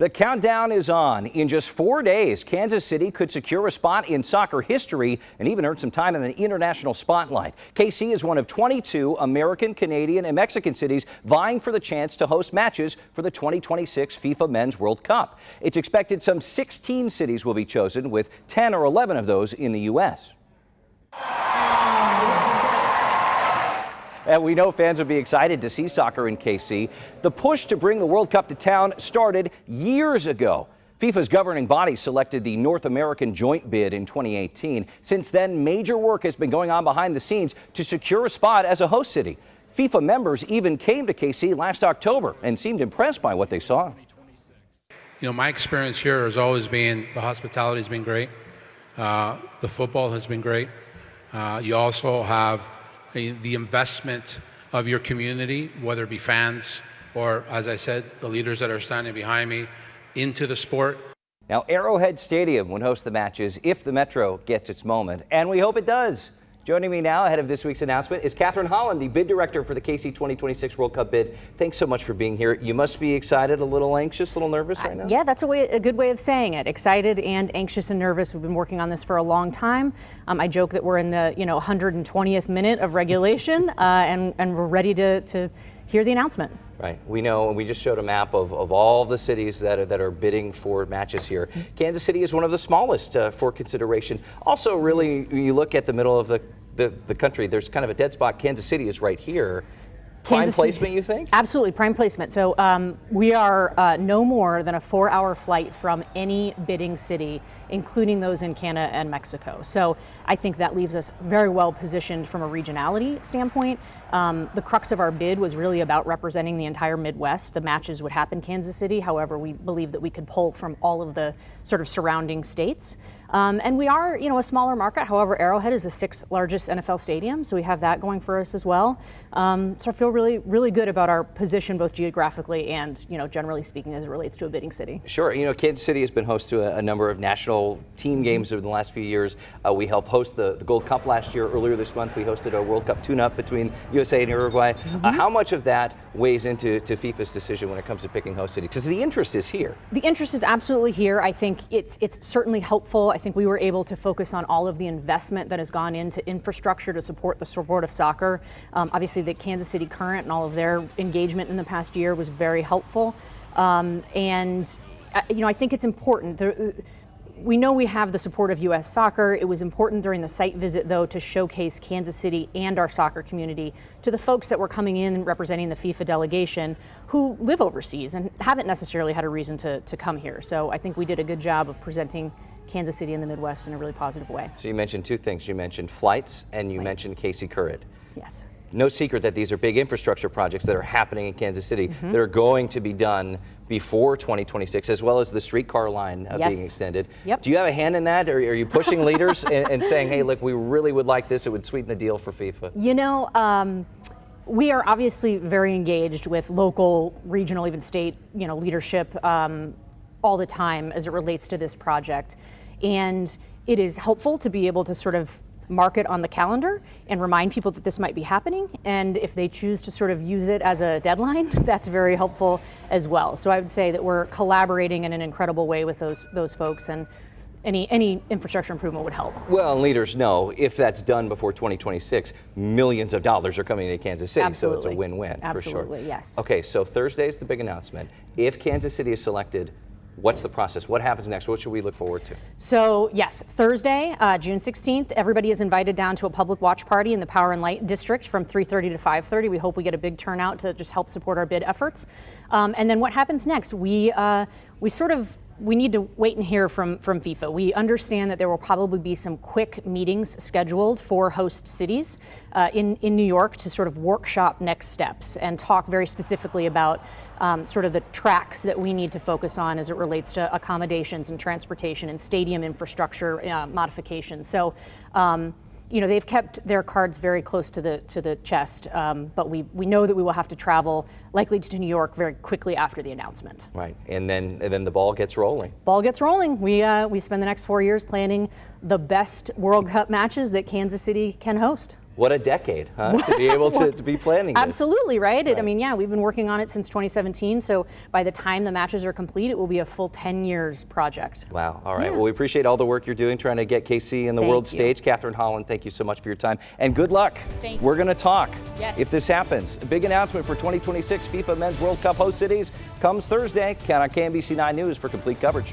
The countdown is on. In just 4 days, Kansas City could secure a spot in soccer history and even earn some time in the international spotlight. KC is one of 22 American, Canadian, and Mexican cities vying for the chance to host matches for the 2026 FIFA Men's World Cup. It's expected some 16 cities will be chosen, with 10 or 11 of those in the U.S. And we know fans will be excited to see soccer in KC. The push to bring the World Cup to town started years ago. FIFA's governing body selected the North American joint bid in 2018. Since then, major work has been going on behind the scenes to secure a spot as a host city. FIFA members even came to KC last October and seemed impressed by what they saw. You know, my experience here has always been the hospitality has been great. The football has been great. You also have the investment of your community, whether it be fans or, as I said, the leaders that are standing behind me, into the sport. Now, Arrowhead Stadium would host the matches if the Metro gets its moment, and we hope it does. Joining me now ahead of this week's announcement is Catherine Holland, the bid director for the KC 2026 World Cup bid. Thanks so much for being here. You must be excited, a little anxious, a little nervous right now? Yeah, that's a good way of saying it. Excited and anxious and nervous. We've been working on this for a long time. I joke that we're in the 120th minute of regulation, and we're ready to hear the announcement. Right. We know, and we just showed a map of all the cities that are bidding for matches here. Kansas City is one of the smallest for consideration. Also, really, you look at the middle of the country, there's kind of a dead spot. Kansas City is right here. Prime placement, you think? Absolutely, prime placement. So we are no more than a 4-hour flight from any bidding city, including those in Canada and Mexico. So I think that leaves us very well positioned from a regionality standpoint. The crux of our bid was really about representing the entire Midwest. The matches would happen in Kansas City. However, we believe that we could pull from all of the sort of surrounding states. And we are, a smaller market. However, Arrowhead is the 6th largest NFL stadium, so we have that going for us as well. So I feel really, really good about our position, both geographically and, generally speaking, as it relates to a bidding city. Sure. Kansas City has been host to a number of national team games over the last few years. We helped host the Gold Cup last year. Earlier this month, we hosted a World Cup tune-up between USA and Uruguay. How much of that weighs into FIFA's decision when it comes to picking host city? Because the interest is here. The interest is absolutely here. I think it's certainly helpful. I think we were able to focus on all of the investment that has gone into infrastructure to support the sport of soccer. Obviously, the Kansas City Current and all of their engagement in the past year was very helpful. And I think it's important. We know we have the support of U.S. Soccer. It was important during the site visit, though, to showcase Kansas City and our soccer community to the folks that were coming in and representing the FIFA delegation who live overseas and haven't necessarily had a reason to come here. So I think we did a good job of presenting Kansas City in the Midwest in a really positive way. So you mentioned two things. You mentioned flights and you mentioned KC Current. Yes. No secret that these are big infrastructure projects that are happening in Kansas City that are going to be done before 2026, as well as the streetcar line being extended. Yep. Do you have a hand in that? Or are you pushing leaders and saying, hey, look, we really would like this, it would sweeten the deal for FIFA? We are obviously very engaged with local, regional, even state, leadership all the time as it relates to this project. And it is helpful to be able to sort of mark it on the calendar and remind people that this might be happening. And if they choose to sort of use it as a deadline, that's very helpful as well. So I would say that we're collaborating in an incredible way with those folks, and any infrastructure improvement would help. Well, and leaders know if that's done before 2026, millions of dollars are coming to Kansas City. Absolutely. So it's a win-win for sure. Absolutely, yes. Okay, so Thursday is the big announcement. If Kansas City is selected, what's the process? What happens next? What should we look forward to? So yes, Thursday, June 16th, everybody is invited down to a public watch party in the Power and Light District from 3:30 to 5:30. We hope we get a big turnout to just help support our bid efforts. And then what happens next? We need to wait and hear from FIFA. We understand that there will probably be some quick meetings scheduled for host cities in New York to sort of workshop next steps and talk very specifically about sort of the tracks that we need to focus on as it relates to accommodations and transportation and stadium infrastructure modifications. So, they've kept their cards very close to the chest, but we know that we will have to travel likely to New York very quickly after the announcement. Right, and then the ball gets rolling. Ball gets rolling. We spend the next 4 years planning the best World Cup matches that Kansas City can host. What a decade, huh? To be able to be planning this. Absolutely, right? I mean, yeah, we've been working on it since 2017, so by the time the matches are complete, it will be a full 10 years project. Wow. All right. Yeah. Well, we appreciate all the work you're doing trying to get KC in the world stage. Catherine Holland, thank you so much for your time. And good luck. Thank you. We're going to talk Yes. if this happens. A big announcement for 2026 FIFA Men's World Cup host cities comes Thursday. Count on KMBC 9 News for complete coverage.